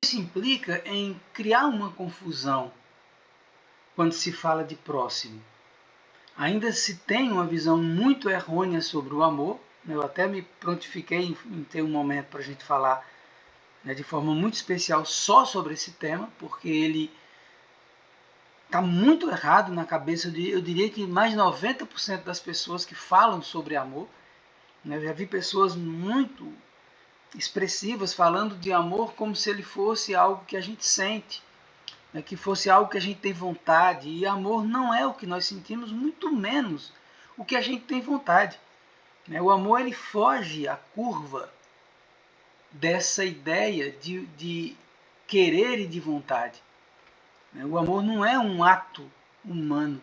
Isso implica em criar uma confusão quando se fala de próximo. Ainda se tem uma visão muito errônea sobre o amor. Eu até me prontifiquei em ter um momento para a gente falar, né, de forma muito especial só sobre esse tema, porque ele está muito errado na cabeça de, eu diria que mais de 90% das pessoas que falam sobre amor. Eu já vi pessoas muito expressivas falando de amor como se ele fosse algo que a gente sente, né, que fosse algo que a gente tem vontade. E amor não é o que nós sentimos, muito menos o que a gente tem vontade. O amor ele foge à curva dessa ideia de querer e de vontade. O amor não é um ato humano.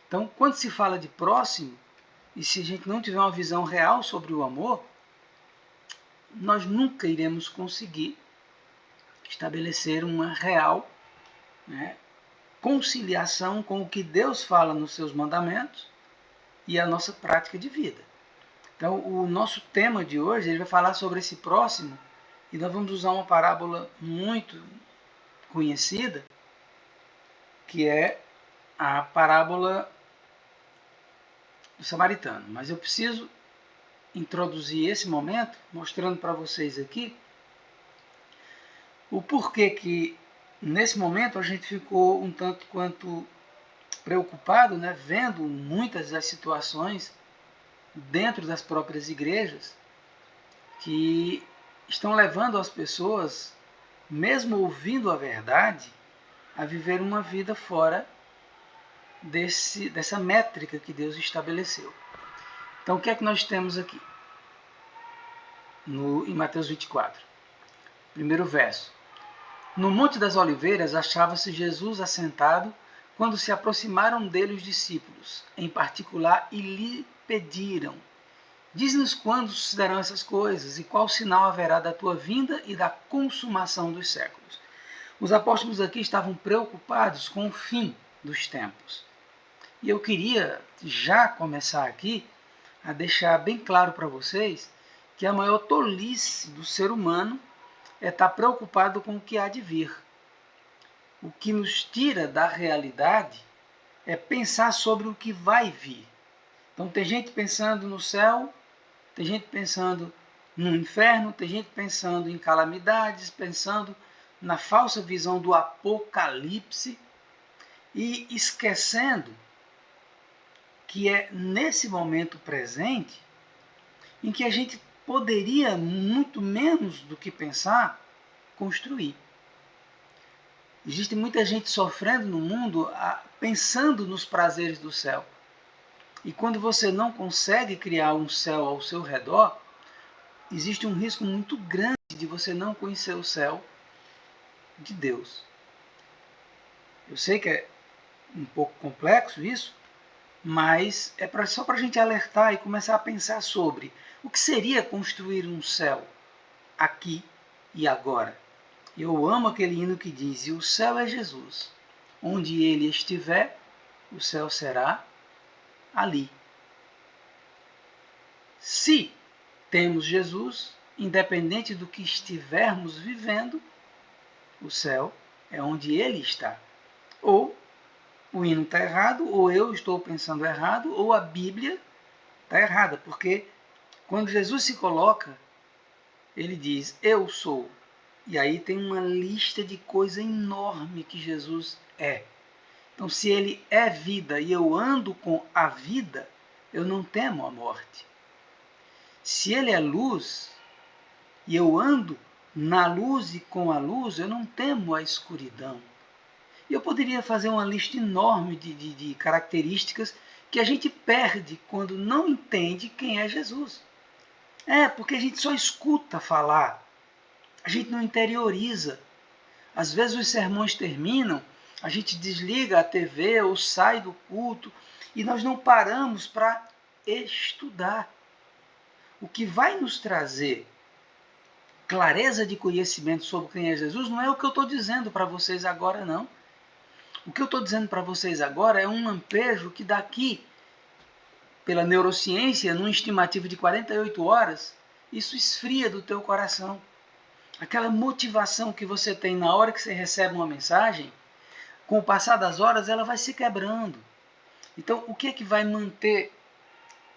Então, quando se fala de próximo, e se a gente não tiver uma visão real sobre o amor, nós nunca iremos conseguir estabelecer uma real, né, conciliação com o que Deus fala nos seus mandamentos e a nossa prática de vida. Então, o nosso tema de hoje ele vai falar sobre esse próximo, e nós vamos usar uma parábola muito conhecida, que é a parábola do samaritano. Mas eu preciso introduzir esse momento mostrando para vocês aqui o porquê que nesse momento a gente ficou um tanto quanto preocupado, né, vendo muitas das situações dentro das próprias igrejas que estão levando as pessoas, mesmo ouvindo a verdade, a viver uma vida fora dessa métrica que Deus estabeleceu. Então, o que é que nós temos aqui? Em Mateus 24, primeiro verso. No Monte das Oliveiras achava-se Jesus assentado quando se aproximaram dele os discípulos, em particular, e lhe pediram: diz-nos quando sucederão essas coisas e qual sinal haverá da tua vinda e da consumação dos séculos. Os apóstolos aqui estavam preocupados com o fim dos tempos. E eu queria já começar aqui a deixar bem claro para vocês que a maior tolice do ser humano é estar preocupado com o que há de vir. O que nos tira da realidade é pensar sobre o que vai vir. Então tem gente pensando no céu, tem gente pensando no inferno, tem gente pensando em calamidades, pensando na falsa visão do apocalipse e esquecendo que é nesse momento presente em que a gente poderia, muito menos do que pensar, construir. Existe muita gente sofrendo no mundo pensando nos prazeres do céu. E quando você não consegue criar um céu ao seu redor, existe um risco muito grande de você não conhecer o céu de Deus. Eu sei que é um pouco complexo isso, mas é só para a gente alertar e começar a pensar sobre o que seria construir um céu aqui e agora. Eu amo aquele hino que diz: e o céu é Jesus, onde ele estiver, o céu será ali. Se temos Jesus, independente do que estivermos vivendo, o céu é onde ele está. Ou o hino está errado, ou eu estou pensando errado, ou a Bíblia está errada, porque quando Jesus se coloca, ele diz: eu sou. E aí tem uma lista de coisa enorme que Jesus é. Então, se ele é vida e eu ando com a vida, eu não temo a morte. Se ele é luz e eu ando na luz e com a luz, eu não temo a escuridão. E eu poderia fazer uma lista enorme de características que a gente perde quando não entende quem é Jesus. Porque a gente só escuta falar, a gente não interioriza. Às vezes os sermões terminam, a gente desliga a TV ou sai do culto e nós não paramos para estudar. O que vai nos trazer clareza de conhecimento sobre quem é Jesus não é o que eu estou dizendo para vocês agora, não. O que eu estou dizendo para vocês agora é um lampejo que daqui, pela neurociência, num estimativo de 48 horas, isso esfria do teu coração. Aquela motivação que você tem na hora que você recebe uma mensagem, com o passar das horas ela vai se quebrando. Então, o que é que vai manter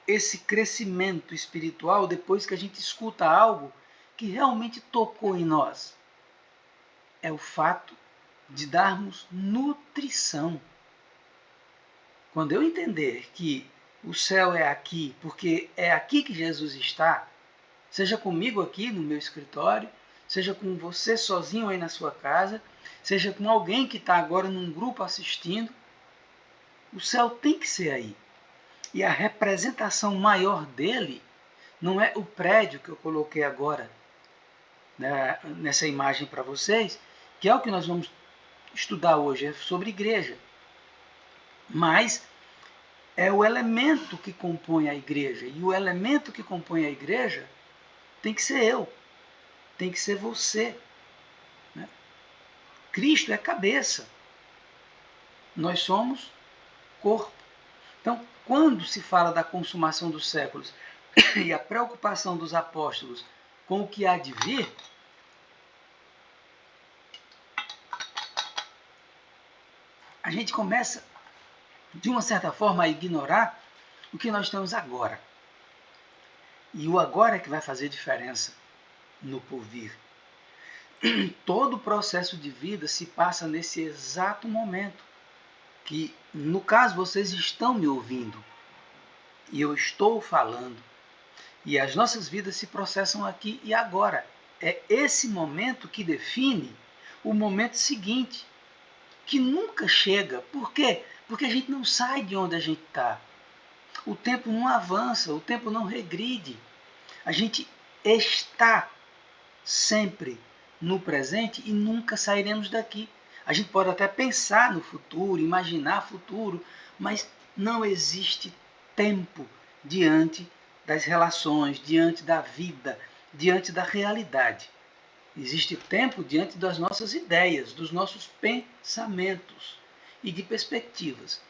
esse crescimento espiritual depois que a gente escuta algo que realmente tocou em nós? É o fato de darmos nutrição. Quando eu entender que o céu é aqui, porque é aqui que Jesus está, seja comigo aqui no meu escritório, seja com você sozinho aí na sua casa, seja com alguém que está agora num grupo assistindo, o céu tem que ser aí. E a representação maior dele não é o prédio que eu coloquei agora, né, nessa imagem para vocês, que é o que nós vamos estudar hoje, é sobre igreja. Mas é o elemento que compõe a igreja. E o elemento que compõe a igreja tem que ser eu, tem que ser você. Né? Cristo é cabeça. Nós somos corpo. Então, quando se fala da consumação dos séculos e a preocupação dos apóstolos com o que há de vir, a gente começa, de uma certa forma, a ignorar o que nós temos agora. E o agora é que vai fazer diferença no porvir. Todo o processo de vida se passa nesse exato momento, que, no caso, vocês estão me ouvindo, e eu estou falando, e as nossas vidas se processam aqui e agora. É esse momento que define o momento seguinte, que nunca chega. Por quê? Porque a gente não sai de onde a gente está. O tempo não avança, o tempo não regride. A gente está sempre no presente e nunca sairemos daqui. A gente pode até pensar no futuro, imaginar futuro, mas não existe tempo diante das relações, diante da vida, diante da realidade. Existe tempo diante das nossas ideias, dos nossos pensamentos e de perspectivas.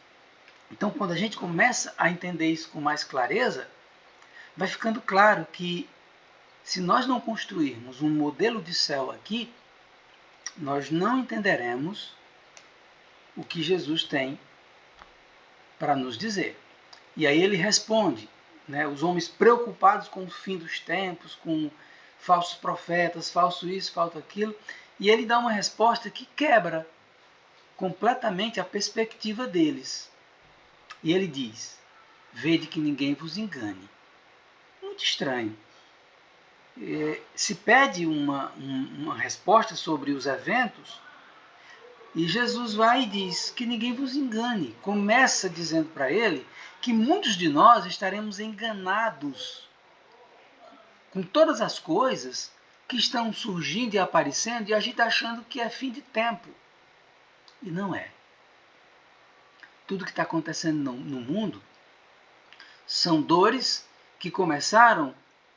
Então, quando a gente começa a entender isso com mais clareza, vai ficando claro que se nós não construirmos um modelo de céu aqui, nós não entenderemos o que Jesus tem para nos dizer. E aí ele responde, né, os homens preocupados com o fim dos tempos, com falsos profetas, falso isso, falso aquilo, e ele dá uma resposta que quebra completamente a perspectiva deles. E ele diz: vede que ninguém vos engane. Muito estranho. Se pede uma resposta sobre os eventos, e Jesus vai e diz que ninguém vos engane. Começa dizendo para ele que muitos de nós estaremos enganados com todas as coisas que estão surgindo e aparecendo, e a gente achando que é fim de tempo. E não é. Tudo que está acontecendo no mundo são dores que começaram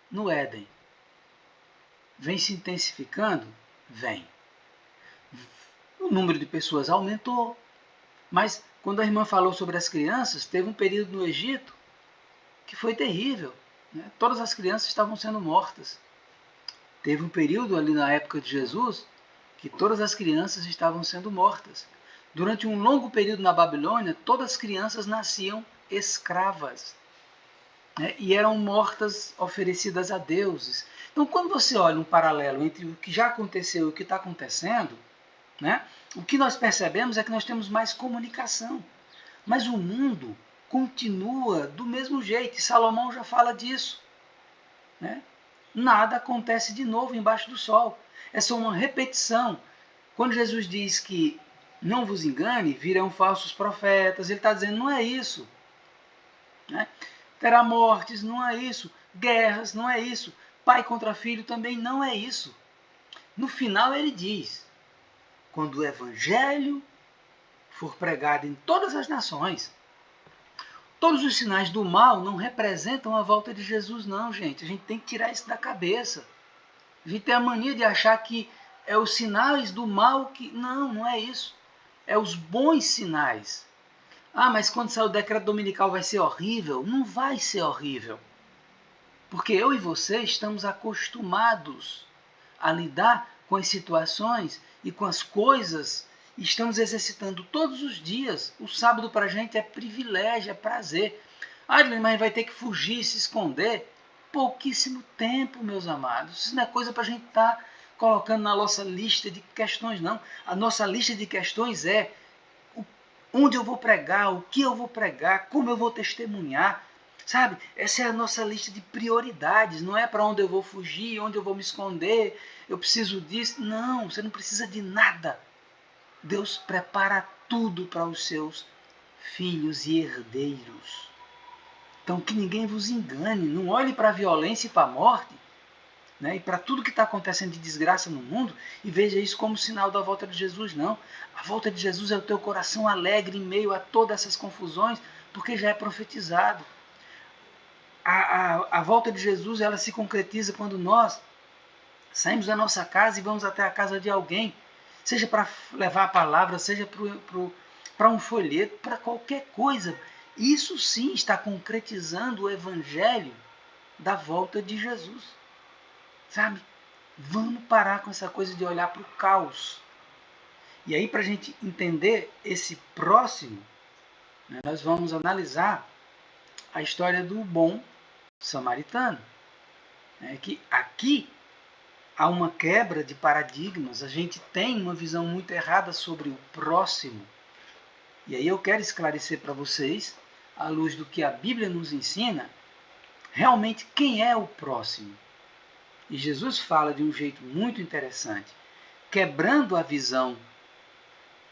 no Éden. Vem se intensificando? Vem. O número de pessoas aumentou. Mas quando a irmã falou sobre as crianças, teve um período no Egito que foi terrível. Né? Todas as crianças estavam sendo mortas. Teve um período ali na época de Jesus que todas as crianças estavam sendo mortas. Durante um longo período na Babilônia, todas as crianças nasciam escravas, né? E eram mortas, oferecidas a deuses. Então, quando você olha um paralelo entre o que já aconteceu e o que está acontecendo, né, o que nós percebemos é que nós temos mais comunicação. Mas o mundo continua do mesmo jeito, e Salomão já fala disso. Né? Nada acontece de novo embaixo do sol. É só uma repetição. Quando Jesus diz que não vos engane, virão falsos profetas, ele está dizendo, não é isso. Né? Terá mortes, não é isso. Guerras, não é isso. Pai contra filho também não é isso. No final ele diz, quando o evangelho for pregado em todas as nações, todos os sinais do mal não representam a volta de Jesus, não, gente. A gente tem que tirar isso da cabeça. A gente tem a mania de achar que é os sinais do mal que... Não, não é isso. É os bons sinais. Ah, mas quando sair o decreto dominical vai ser horrível? Não vai ser horrível. Porque eu e você estamos acostumados a lidar com as situações e com as coisas. Estamos exercitando todos os dias. O sábado para a gente é privilégio, é prazer. Mas vai ter que fugir, se esconder. Pouquíssimo tempo, meus amados. Isso não é coisa para a gente estar colocando na nossa lista de questões, não. A nossa lista de questões é onde eu vou pregar, o que eu vou pregar, como eu vou testemunhar. Sabe? Essa é a nossa lista de prioridades. Não é para onde eu vou fugir, onde eu vou me esconder, eu preciso disso. Não, você não precisa de nada. Deus prepara tudo para os seus filhos e herdeiros. Então que ninguém vos engane, não olhe para a violência e para a morte, né, e para tudo que está acontecendo de desgraça no mundo e veja isso como sinal da volta de Jesus, não. A volta de Jesus é o teu coração alegre em meio a todas essas confusões, porque já é profetizado. A volta de Jesus, ela se concretiza quando nós saímos da nossa casa e vamos até a casa de alguém, seja para levar a palavra, seja para um folheto, para qualquer coisa. Isso sim está concretizando o evangelho da volta de Jesus. Sabe? Vamos parar com essa coisa de olhar para o caos. E aí, para a gente entender esse próximo, né, nós vamos analisar a história do bom samaritano. Que aqui há uma quebra de paradigmas, a gente tem uma visão muito errada sobre o próximo. E aí eu quero esclarecer para vocês, à luz do que a Bíblia nos ensina, realmente quem é o próximo. E Jesus fala de um jeito muito interessante, quebrando a visão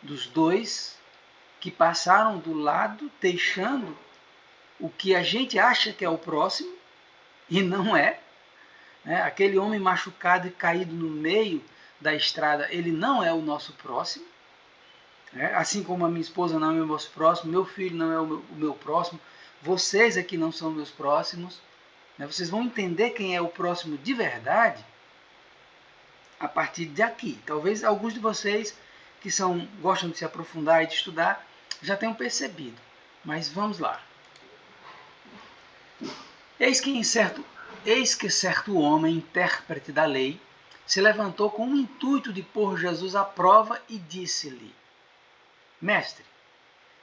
dos dois que passaram do lado, deixando o que a gente acha que é o próximo, e não é. Aquele homem machucado e caído no meio da estrada, ele não é o nosso próximo. Assim como a minha esposa não é o meu próximo, meu filho não é o meu próximo, vocês aqui não são meus próximos. Vocês vão entender quem é o próximo de verdade a partir de aqui. Talvez alguns de vocês que gostam de se aprofundar e de estudar já tenham percebido. Mas vamos lá. Eis que certo homem, intérprete da lei, se levantou com o intuito de pôr Jesus à prova e disse-lhe: Mestre,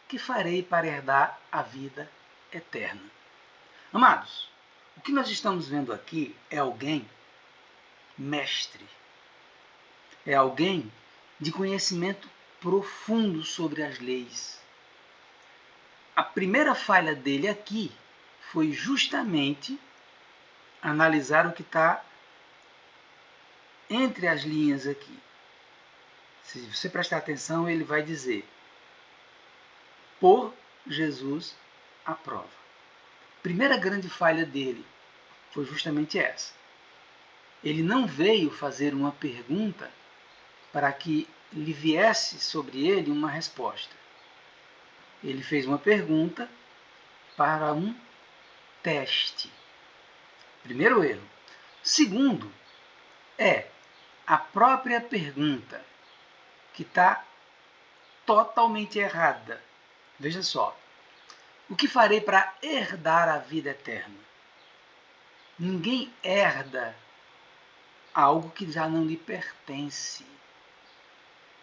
que farei para herdar a vida eterna? Amados, o que nós estamos vendo aqui é alguém mestre. É alguém de conhecimento profundo sobre as leis. A primeira falha dele aqui foi justamente analisar o que está entre as linhas aqui. Se você prestar atenção, ele vai dizer: pôr Jesus à prova. A primeira grande falha dele foi justamente essa. Ele não veio fazer uma pergunta para que lhe viesse sobre ele uma resposta. Ele fez uma pergunta para um teste. Primeiro erro. Segundo, é a própria pergunta que está totalmente errada. Veja só. O que farei para herdar a vida eterna? Ninguém herda algo que já não lhe pertence.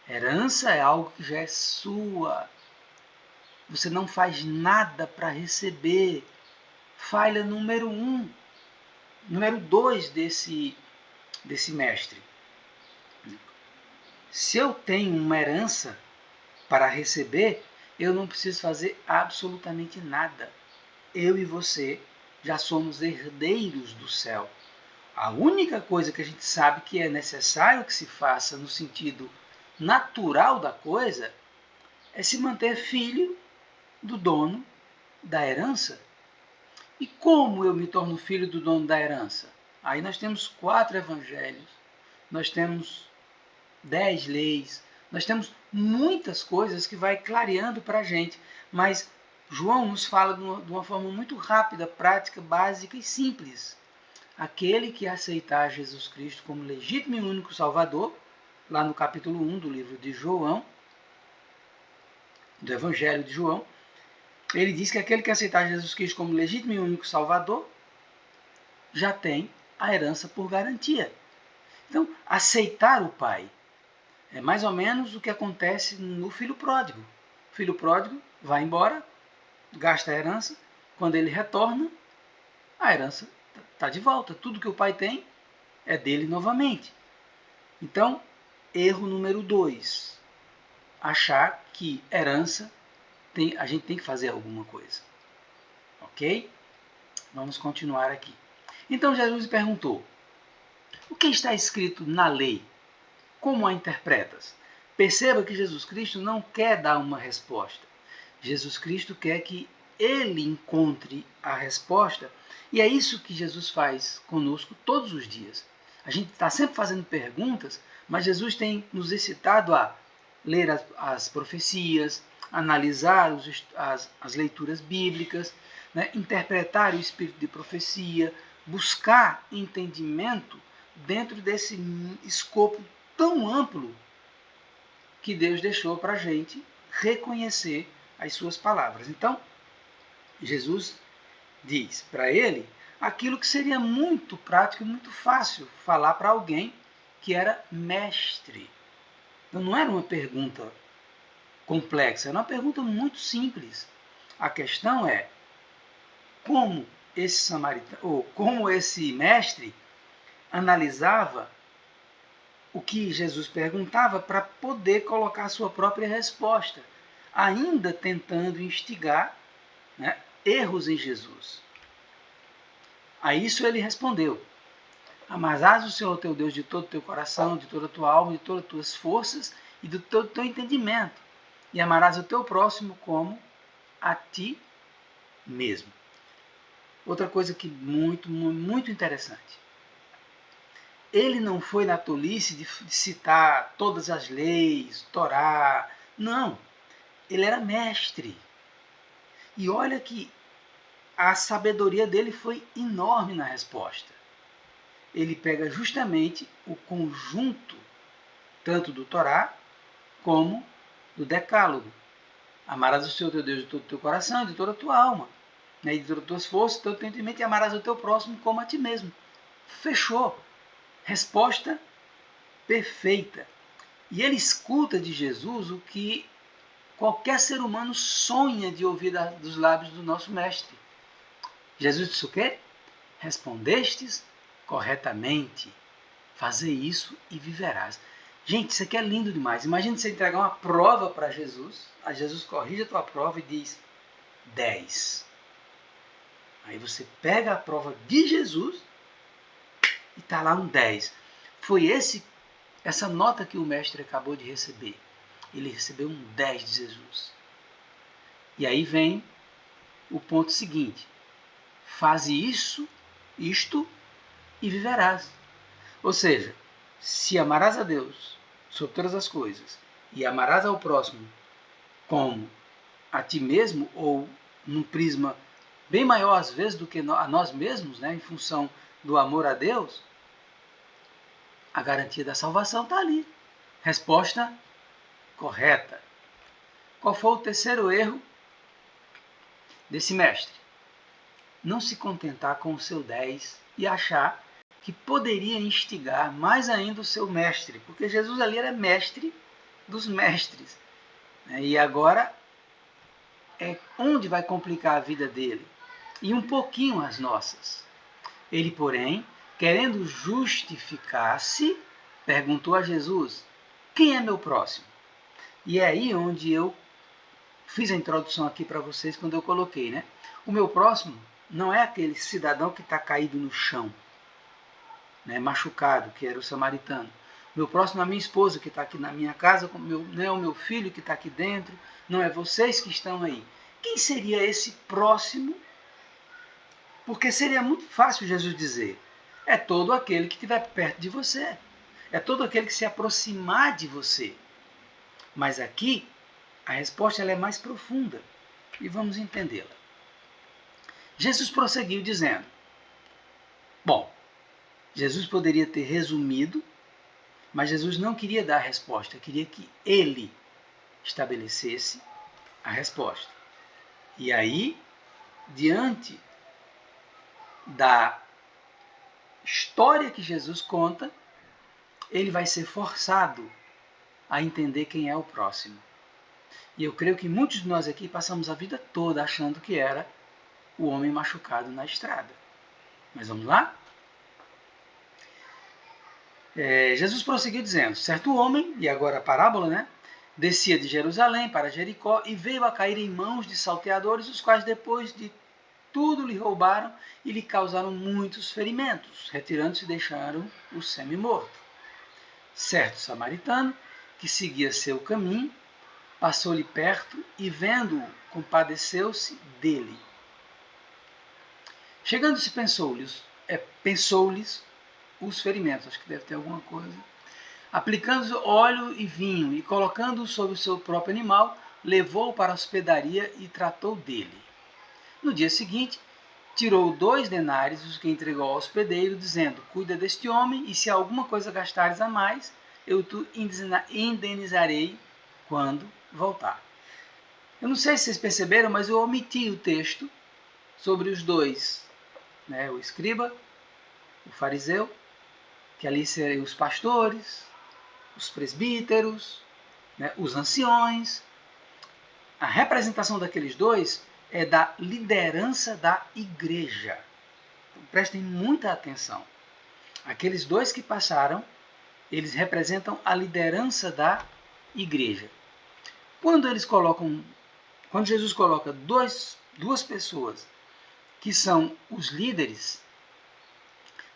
Herança é algo que já é sua. Você não faz nada para receber. Falha número 1. Número 2 desse mestre. Se eu tenho uma herança para receber, eu não preciso fazer absolutamente nada. Eu e você já somos herdeiros do céu. A única coisa que a gente sabe que é necessário que se faça no sentido natural da coisa é se manter filho do dono da herança. E como eu me torno filho do dono da herança? Aí nós temos 4 evangelhos, nós temos 10 leis, nós temos muitas coisas que vai clareando para a gente, mas João nos fala de uma forma muito rápida, prática, básica e simples. Aquele que aceitar Jesus Cristo como legítimo e único Salvador, lá no capítulo 1 do livro de João, do Evangelho de João, ele diz que aquele que aceitar Jesus Cristo como legítimo e único Salvador já tem a herança por garantia. Então, aceitar o pai é mais ou menos o que acontece no filho pródigo. O filho pródigo vai embora, gasta a herança, quando ele retorna, a herança está de volta. Tudo que o pai tem é dele novamente. Então, erro número 2. Achar que herança a gente tem que fazer alguma coisa. Ok? Vamos continuar aqui. Então Jesus perguntou: o que está escrito na lei? Como a interpretas? Perceba que Jesus Cristo não quer dar uma resposta. Jesus Cristo quer que ele encontre a resposta, e é isso que Jesus faz conosco todos os dias. A gente está sempre fazendo perguntas, mas Jesus tem nos excitado a ler as profecias, analisar as leituras bíblicas, né, interpretar o espírito de profecia, buscar entendimento dentro desse escopo tão amplo que Deus deixou para a gente reconhecer as suas palavras. Então, Jesus diz para ele aquilo que seria muito prático e muito fácil falar para alguém que era mestre. Então, não era uma pergunta complexa, era uma pergunta muito simples. A questão é como esse samaritano, ou como esse mestre analisava o que Jesus perguntava para poder colocar a sua própria resposta, ainda tentando instigar, né, erros em Jesus. A isso ele respondeu: amarás o Senhor teu Deus de todo o teu coração, de toda a tua alma, de todas as tuas forças e do todo o teu entendimento, e amarás o teu próximo como a ti mesmo. Outra coisa que muito interessante. Ele não foi na tolice de citar todas as leis, Torá. Não. Ele era mestre. E olha que a sabedoria dele foi enorme na resposta. Ele pega justamente o conjunto, tanto do Torá como do Decálogo. Amarás o Senhor teu Deus de todo o teu coração, de toda a tua alma, né, de todas as tuas forças, de todo o teu entendimento, e amarás o teu próximo como a ti mesmo. Fechou. Resposta perfeita. E ele escuta de Jesus o que qualquer ser humano sonha de ouvir dos lábios do nosso mestre. Jesus disse o quê? Respondestes corretamente. Fazer isso e viverás. Gente, isso aqui é lindo demais. Imagina você entregar uma prova para Jesus, aí Jesus corrige a tua prova e diz 10. Aí você pega a prova de Jesus e está lá um 10. Foi essa nota que o mestre acabou de receber. Ele recebeu um 10 de Jesus. E aí vem o ponto seguinte: faze isto e viverás. Ou seja, se amarás a Deus sobre todas as coisas e amarás ao próximo como a ti mesmo, ou num prisma bem maior às vezes do que a nós mesmos, né, em função do amor a Deus, a garantia da salvação está ali. Resposta correta. Qual foi o terceiro erro desse mestre? Não se contentar com o seu 10 e achar que poderia instigar mais ainda o seu mestre, porque Jesus ali era mestre dos mestres. E agora é onde vai complicar a vida dele, e um pouquinho as nossas. Ele, porém, querendo justificar-se, perguntou a Jesus: quem é meu próximo? E é aí onde eu fiz a introdução aqui para vocês quando eu coloquei, né? O meu próximo não é aquele cidadão que está caído no chão, né, machucado, que era o samaritano. Meu próximo é a minha esposa que está aqui na minha casa, não é o meu filho que está aqui dentro, não é vocês que estão aí. Quem seria esse próximo? Porque seria muito fácil Jesus dizer: é todo aquele que estiver perto de você, é todo aquele que se aproximar de você. Mas aqui a resposta ela é mais profunda e vamos entendê-la. Jesus prosseguiu dizendo: bom, Jesus poderia ter resumido, mas Jesus não queria dar a resposta, queria que ele estabelecesse a resposta. E aí, diante da história que Jesus conta, ele vai ser forçado a entender quem é o próximo. E eu creio que muitos de nós aqui passamos a vida toda achando que era o homem machucado na estrada. Mas vamos lá? Jesus prosseguiu dizendo: certo homem, e agora a parábola, né? Descia de Jerusalém para Jericó e veio a cair em mãos de salteadores, os quais depois de tudo lhe roubaram e lhe causaram muitos ferimentos, retirando-se e deixaram o semi-morto. Certo samaritano, que seguia seu caminho, passou-lhe perto e, vendo-o, compadeceu-se dele. Chegando-se, pensou-lhes os ferimentos, acho que deve ter alguma coisa, aplicando óleo e vinho e colocando-o sobre o seu próprio animal, levou-o para a hospedaria e tratou dele. No dia seguinte, tirou 2 denários, os que entregou ao hospedeiro, dizendo: cuida deste homem, e se alguma coisa gastares a mais, eu te indenizarei quando voltar. Eu não sei se vocês perceberam, mas eu omiti o texto sobre os dois, o escriba, o fariseu, que ali seriam os pastores, os presbíteros, os anciões. A representação daqueles dois é da liderança da igreja. Então, prestem muita atenção. Aqueles dois que passaram, eles representam a liderança da igreja. Quando Jesus coloca duas pessoas que são os líderes,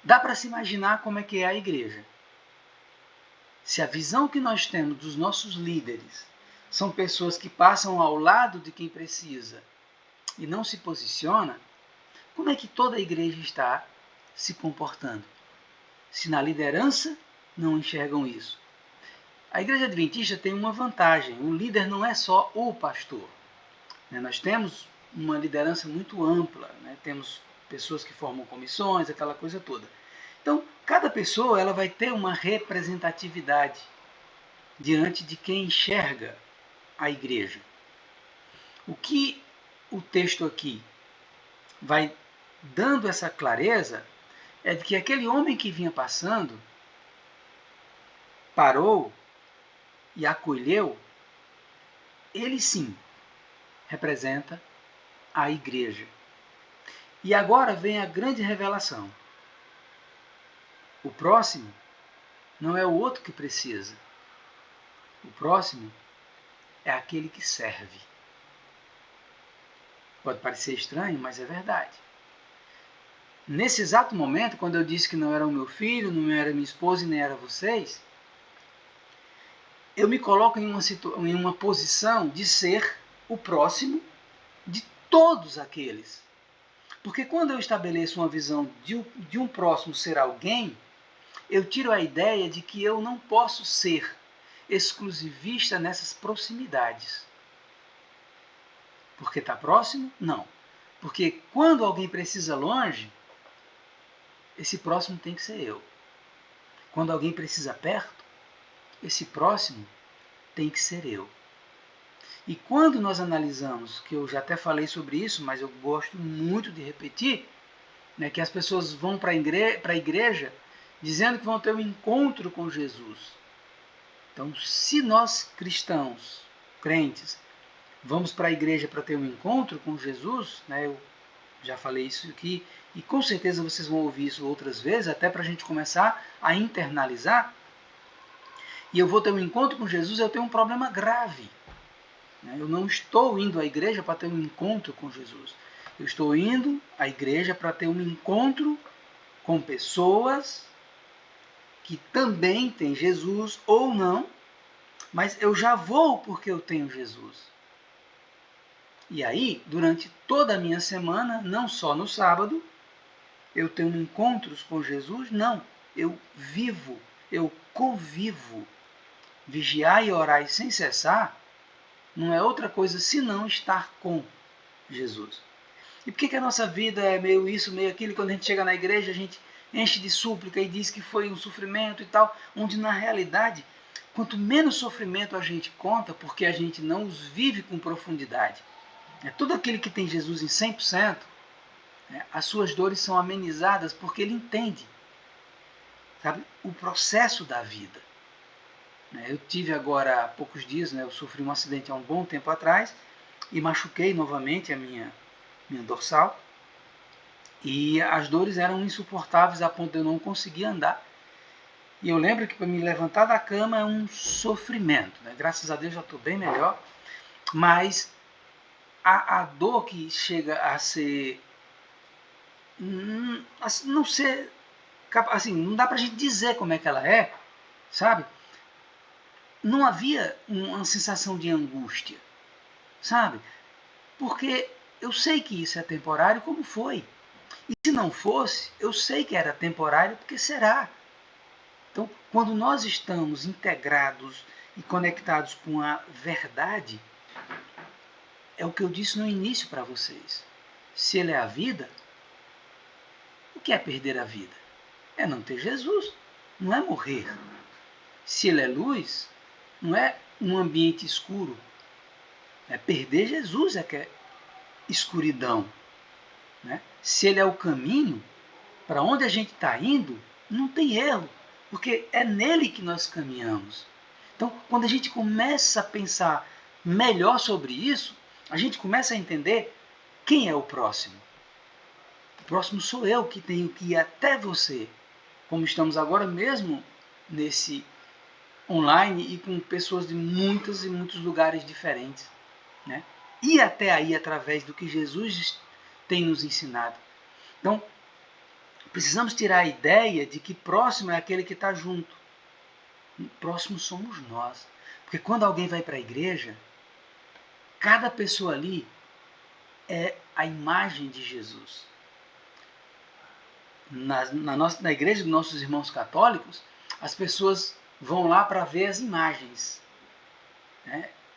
dá para se imaginar como é que é a igreja. Se a visão que nós temos dos nossos líderes são pessoas que passam ao lado de quem precisa e não se posiciona, como é que toda a igreja está se comportando? Se na liderança não enxergam isso. A igreja adventista tem uma vantagem: o líder não é só o pastor. Nós temos uma liderança muito ampla, temos pessoas que formam comissões, aquela coisa toda. Então, cada pessoa ela vai ter uma representatividade diante de quem enxerga a igreja. O que o texto aqui vai dando essa clareza é de que aquele homem que vinha passando parou e acolheu, ele sim representa a igreja. E agora vem a grande revelação. O próximo não é o outro que precisa. O próximo é aquele que serve. Pode parecer estranho, mas é verdade. Nesse exato momento, quando eu disse que não era o meu filho, não era minha esposa e nem era vocês, eu me coloco em uma posição de ser o próximo de todos aqueles. Porque quando eu estabeleço uma visão de um próximo ser alguém, eu tiro a ideia de que eu não posso ser exclusivista nessas proximidades. Porque está próximo? Não. Porque quando alguém precisa longe, esse próximo tem que ser eu. Quando alguém precisa perto, esse próximo tem que ser eu. E quando nós analisamos, que eu já até falei sobre isso, mas eu gosto muito de repetir, que as pessoas vão para a igreja dizendo que vão ter um encontro com Jesus. Então, se nós cristãos, crentes, vamos para a igreja para ter um encontro com Jesus, eu já falei isso aqui, e com certeza vocês vão ouvir isso outras vezes, até para a gente começar a internalizar, e eu vou ter um encontro com Jesus, eu tenho um problema grave. Eu não estou indo à igreja para ter um encontro com Jesus. Eu estou indo à igreja para ter um encontro com pessoas que também têm Jesus ou não, mas eu já vou porque eu tenho Jesus. E aí, durante toda a minha semana, não só no sábado, eu tenho encontros com Jesus, não. Eu vivo, eu convivo. Vigiar e orar sem cessar não é outra coisa senão estar com Jesus. E por que a nossa vida é meio isso, meio aquilo? Quando a gente chega na igreja, a gente enche de súplica e diz que foi um sofrimento e tal, onde na realidade, quanto menos sofrimento a gente conta, porque a gente não os vive com profundidade. Todo aquele que tem Jesus em 100%, as suas dores são amenizadas porque ele entende. sabe? O processo da vida. Eu tive agora há poucos dias, eu sofri um acidente há um bom tempo atrás e machuquei novamente a minha dorsal. E as dores eram insuportáveis a ponto de eu não conseguir andar. E eu lembro que para me levantar da cama é um sofrimento. Graças a Deus já estou bem melhor. Mas a dor que chega a ser... não ser... assim, não dá para a gente dizer como é que ela é, sabe? Não havia uma sensação de angústia, sabe? Porque eu sei que isso é temporário, como foi. E se não fosse, eu sei que era temporário, porque será. Então, quando nós estamos integrados e conectados com a verdade, é o que eu disse no início para vocês. Se ele é a vida, o que é perder a vida? É não ter Jesus, não é morrer. Se ele é luz, não é um ambiente escuro. É perder Jesus, é que é escuridão. Se ele é o caminho, para onde a gente está indo, não tem erro, porque é nele que nós caminhamos. Então, quando a gente começa a pensar melhor sobre isso, a gente começa a entender quem é o próximo. O próximo sou eu que tenho que ir até você, como estamos agora mesmo nesse online e com pessoas de muitos e muitos lugares diferentes. Ir até aí através do que Jesus tem nos ensinado. Então, precisamos tirar a ideia de que próximo é aquele que está junto. Próximo somos nós. Porque quando alguém vai para a igreja, cada pessoa ali é a imagem de Jesus. Na igreja dos nossos irmãos católicos, as pessoas vão lá para ver as imagens.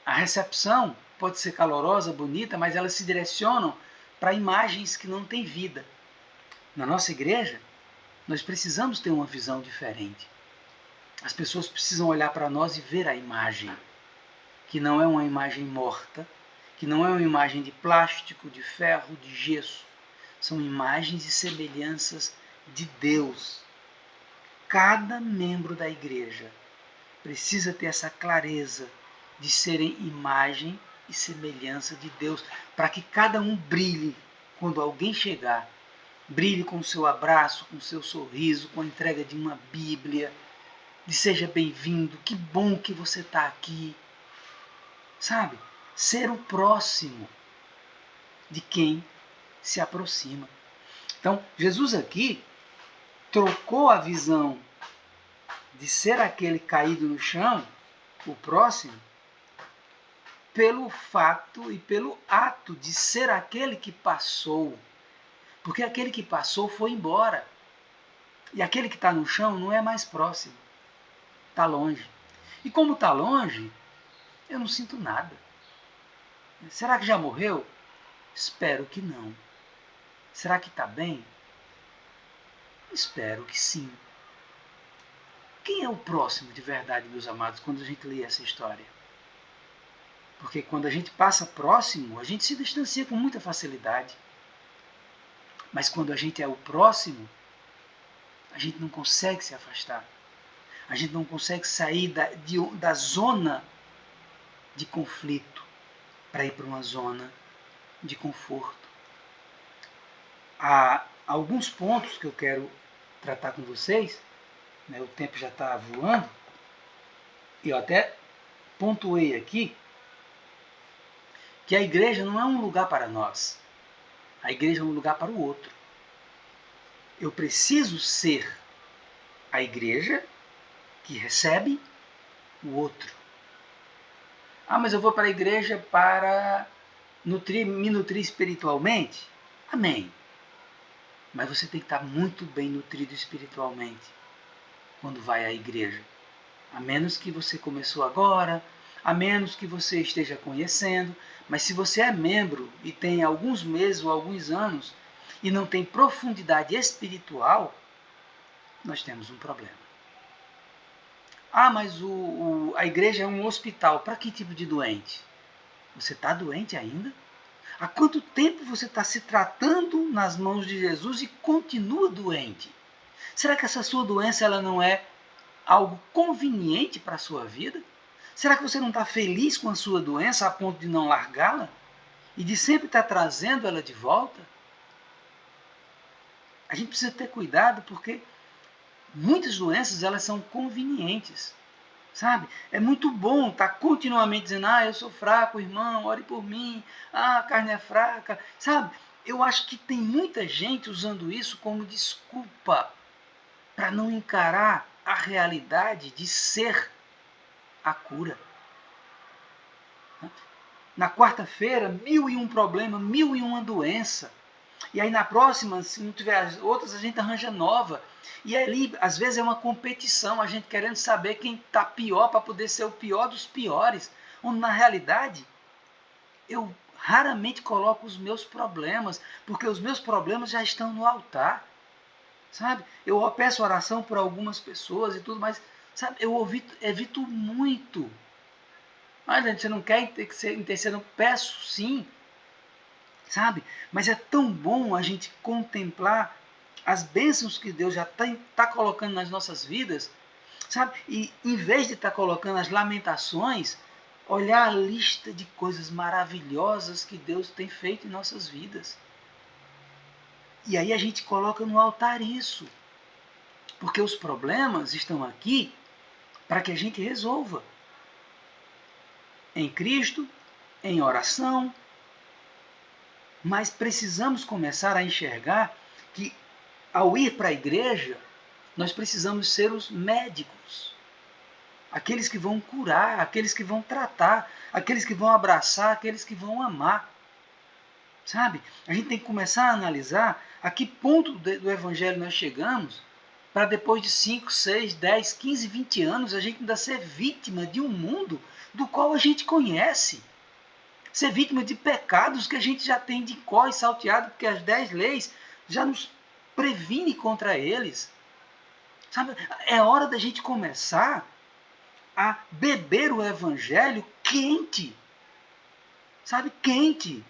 A recepção pode ser calorosa, bonita, mas elas se direcionam para imagens que não têm vida. Na nossa igreja, nós precisamos ter uma visão diferente. As pessoas precisam olhar para nós e ver a imagem, que não é uma imagem morta, que não é uma imagem de plástico, de ferro, de gesso. São imagens e semelhanças de Deus. Cada membro da igreja precisa ter essa clareza de serem imagem e semelhança de Deus, para que cada um brilhe quando alguém chegar. Brilhe com o seu abraço, com o seu sorriso, com a entrega de uma Bíblia, de seja bem-vindo, que bom que você está aqui. Sabe? Ser o próximo de quem se aproxima. Então, Jesus aqui trocou a visão de ser aquele caído no chão, o próximo, pelo fato e pelo ato de ser aquele que passou. Porque aquele que passou foi embora. E aquele que está no chão não é mais próximo. Está longe. E como está longe, eu não sinto nada. Será que já morreu? Espero que não. Será que está bem? Espero que sim. Quem é o próximo de verdade, meus amados, quando a gente lê essa história? Porque quando a gente passa próximo, a gente se distancia com muita facilidade. Mas quando a gente é o próximo, a gente não consegue se afastar. A gente não consegue sair da zona de conflito para ir para uma zona de conforto. Há alguns pontos que eu quero tratar com vocês, o tempo já está voando, e eu até pontuei aqui que a igreja não é um lugar para nós. A igreja é um lugar para o outro. Eu preciso ser a igreja que recebe o outro. Mas eu vou para a igreja para me nutrir espiritualmente? Amém. Mas você tem que estar muito bem nutrido espiritualmente quando vai à igreja. A menos que você começou agora, a menos que você esteja conhecendo, mas se você é membro e tem alguns meses ou alguns anos e não tem profundidade espiritual, nós temos um problema. Mas a igreja é um hospital. Para que tipo de doente? Você está doente ainda? Há quanto tempo você está se tratando nas mãos de Jesus e continua doente? Será que essa sua doença ela não é algo conveniente para a sua vida? Será que você não está feliz com a sua doença a ponto de não largá-la? E de sempre estar trazendo ela de volta? A gente precisa ter cuidado porque muitas doenças elas são convenientes. Sabe? É muito bom estar continuamente dizendo, eu sou fraco, irmão, ore por mim, a carne é fraca, sabe? Eu acho que tem muita gente usando isso como desculpa para não encarar a realidade de ser a cura. Na quarta-feira, 1001 problema, 1001 doença. E aí na próxima, se não tiver as outras, a gente arranja nova. E ali, às vezes, é uma competição, a gente querendo saber quem está pior para poder ser o pior dos piores. Onde, na realidade, eu raramente coloco os meus problemas, porque os meus problemas já estão no altar. Sabe? Eu peço oração por algumas pessoas e tudo, mas sabe, eu evito muito. Olha, você não quer interceder? Peço sim. Sabe? Mas é tão bom a gente contemplar as bênçãos que Deus já está colocando nas nossas vidas, sabe? E em vez de estar colocando as lamentações, olhar a lista de coisas maravilhosas que Deus tem feito em nossas vidas. E aí a gente coloca no altar isso, porque os problemas estão aqui para que a gente resolva. Em Cristo, em oração, mas precisamos começar a enxergar que, ao ir para a igreja, nós precisamos ser os médicos. Aqueles que vão curar, aqueles que vão tratar, aqueles que vão abraçar, aqueles que vão amar. Sabe? A gente tem que começar a analisar a que ponto do evangelho nós chegamos para depois de 5, 6, 10, 15, 20 anos a gente ainda ser vítima de um mundo do qual a gente conhece. Ser vítima de pecados que a gente já tem de có e salteado, porque as 10 leis já nos previne contra eles. Sabe? É hora da gente começar a beber o evangelho quente. Sabe? Quente.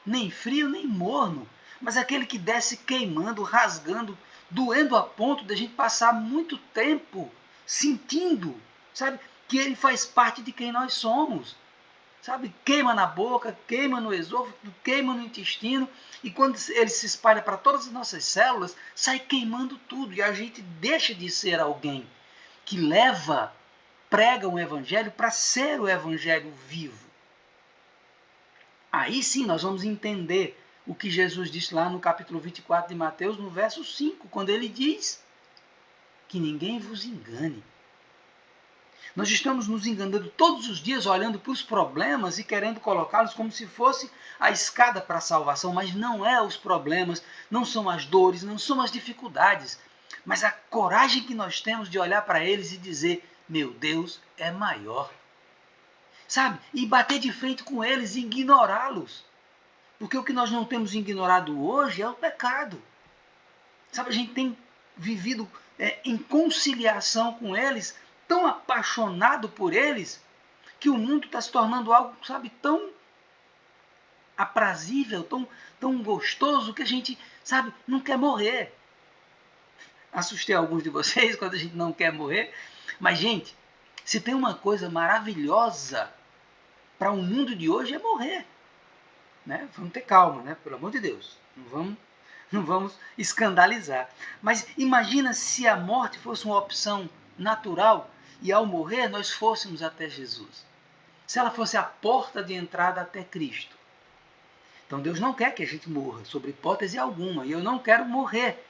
Nem frio, nem morno. Mas aquele que desce queimando, rasgando, doendo a ponto de a gente passar muito tempo sentindo, sabe? Que ele faz parte de quem nós somos. Sabe? Queima na boca, queima no esôfago, queima no intestino, e quando ele se espalha para todas as nossas células, sai queimando tudo, e a gente deixa de ser alguém que prega um evangelho para ser o evangelho vivo. Aí sim nós vamos entender o que Jesus disse lá no capítulo 24 de Mateus, no verso 5, quando ele diz que ninguém vos engane. Nós estamos nos enganando todos os dias, olhando para os problemas e querendo colocá-los como se fosse a escada para a salvação, mas não é os problemas, não são as dores, não são as dificuldades, mas a coragem que nós temos de olhar para eles e dizer, meu Deus é maior. Sabe? E bater de frente com eles e ignorá-los. Porque o que nós não temos ignorado hoje é o pecado. Sabe, a gente tem vivido em conciliação com eles, tão apaixonado por eles, que o mundo está se tornando algo, sabe, tão aprazível, tão gostoso, que a gente, sabe, não quer morrer. Assustei alguns de vocês quando a gente não quer morrer, mas, gente, se tem uma coisa maravilhosa para o mundo de hoje é morrer. Né? Vamos ter calma, né? Pelo amor de Deus. Não vamos escandalizar. Mas imagina se a morte fosse uma opção natural e ao morrer nós fôssemos até Jesus. Se ela fosse a porta de entrada até Cristo. Então Deus não quer que a gente morra, sob hipótese alguma, e eu não quero morrer.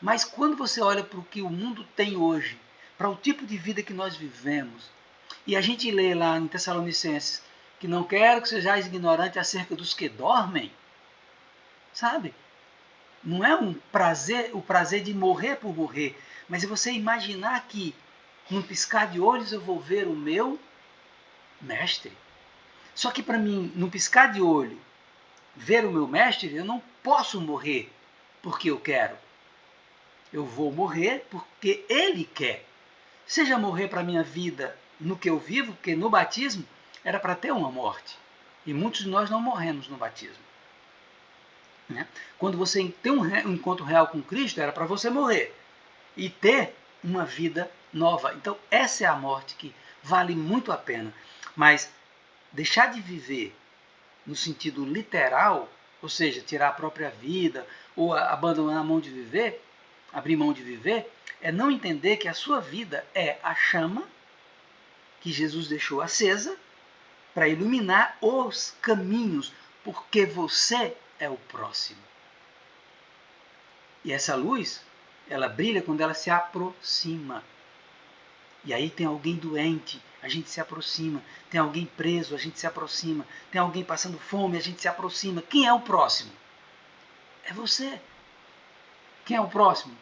Mas quando você olha para o que o mundo tem hoje, para o tipo de vida que nós vivemos, e a gente lê lá em Tessalonicenses que não quero que sejais ignorante acerca dos que dormem, sabe? Não é o prazer de morrer por morrer, mas é você imaginar que num piscar de olhos eu vou ver o meu mestre. Só que para mim, num piscar de olho, ver o meu mestre, eu não posso morrer porque eu quero. Eu vou morrer porque ele quer. Seja morrer para a minha vida no que eu vivo, porque no batismo era para ter uma morte. E muitos de nós não morremos no batismo. Né? Quando você tem um encontro real com Cristo, era para você morrer. e ter uma vida nova. Então essa é a morte que vale muito a pena. Mas deixar de viver no sentido literal, ou seja, tirar a própria vida ou abandonar a mão de viver, abrir mão de viver, é não entender que a sua vida é a chama que Jesus deixou acesa para iluminar os caminhos, porque você é o próximo. E essa luz, ela brilha quando ela se aproxima. E aí tem alguém doente, a gente se aproxima. Tem alguém preso, a gente se aproxima. Tem alguém passando fome, a gente se aproxima. Quem é o próximo? É você. Quem é o próximo?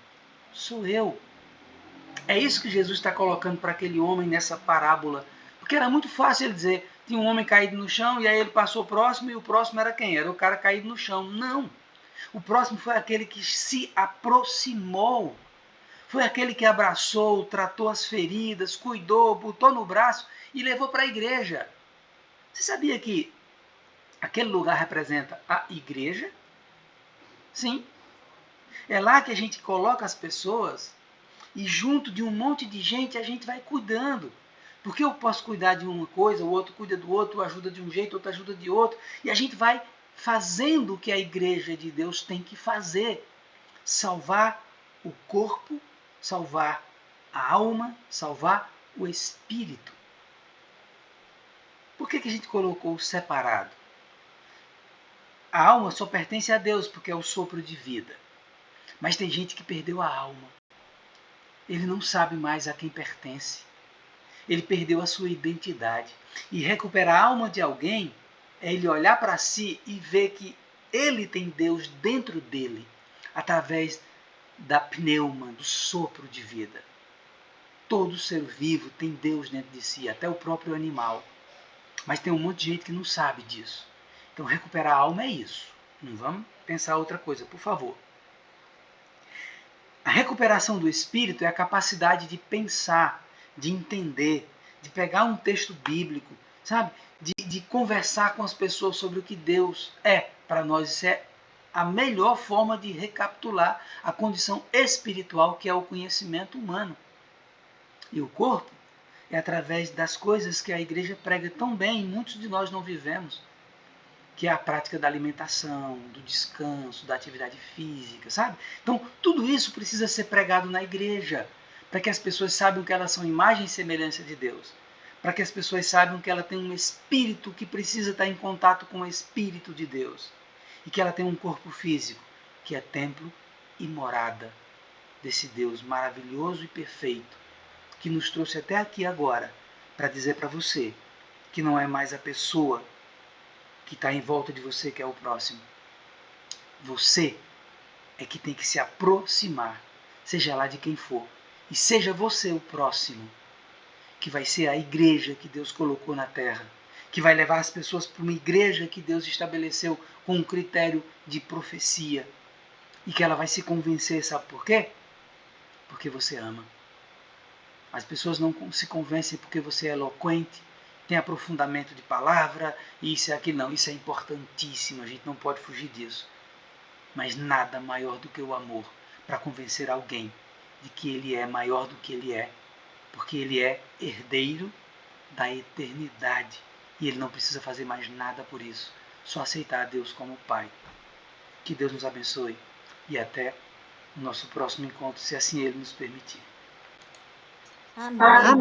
Sou eu. É isso que Jesus está colocando para aquele homem nessa parábola. Porque era muito fácil ele dizer, tinha um homem caído no chão e aí ele passou próximo e o próximo era quem? Era o cara caído no chão. Não. O próximo foi aquele que se aproximou. Foi aquele que abraçou, tratou as feridas, cuidou, botou no braço e levou para a igreja. Você sabia que aquele lugar representa a igreja? Sim. É lá que a gente coloca as pessoas e junto de um monte de gente a gente vai cuidando. Porque eu posso cuidar de uma coisa, o outro cuida do outro, ajuda de um jeito, outro ajuda de outro. E a gente vai fazendo o que a igreja de Deus tem que fazer. Salvar o corpo, salvar a alma, salvar o espírito. Por que a gente colocou separado? A alma só pertence a Deus porque é o sopro de vida. Mas tem gente que perdeu a alma. Ele não sabe mais a quem pertence. Ele perdeu a sua identidade. E recuperar a alma de alguém é ele olhar para si e ver que ele tem Deus dentro dele, através da pneuma, do sopro de vida. Todo ser vivo tem Deus dentro de si, até o próprio animal. Mas tem um monte de gente que não sabe disso. Então recuperar a alma é isso. Não vamos pensar outra coisa, por favor. A recuperação do espírito é a capacidade de pensar, de entender, de pegar um texto bíblico, sabe? De conversar com as pessoas sobre o que Deus é para nós. Isso é a melhor forma de recapitular a condição espiritual que é o conhecimento humano. E o corpo é através das coisas que a igreja prega tão bem e muitos de nós não vivemos, que é a prática da alimentação, do descanso, da atividade física, sabe? Então, tudo isso precisa ser pregado na igreja, para que as pessoas saibam que elas são imagem e semelhança de Deus, para que as pessoas saibam que ela tem um espírito que precisa estar em contato com o Espírito de Deus, e que ela tem um corpo físico, que é templo e morada desse Deus maravilhoso e perfeito, que nos trouxe até aqui agora, para dizer para você que não é mais a pessoa que está em volta de você que é o próximo. Você é que tem que se aproximar, seja lá de quem for. E seja você o próximo, que vai ser a igreja que Deus colocou na terra, que vai levar as pessoas para uma igreja que Deus estabeleceu com um critério de profecia. E que ela vai se convencer, sabe por quê? Porque você ama. As pessoas não se convencem porque você é eloquente, tem aprofundamento de palavra, isso e aquilo. Não, isso é importantíssimo, a gente não pode fugir disso. Mas nada maior do que o amor para convencer alguém de que ele é maior do que ele é, porque ele é herdeiro da eternidade e ele não precisa fazer mais nada por isso, só aceitar a Deus como Pai. Que Deus nos abençoe e até o nosso próximo encontro, se assim Ele nos permitir. Amém.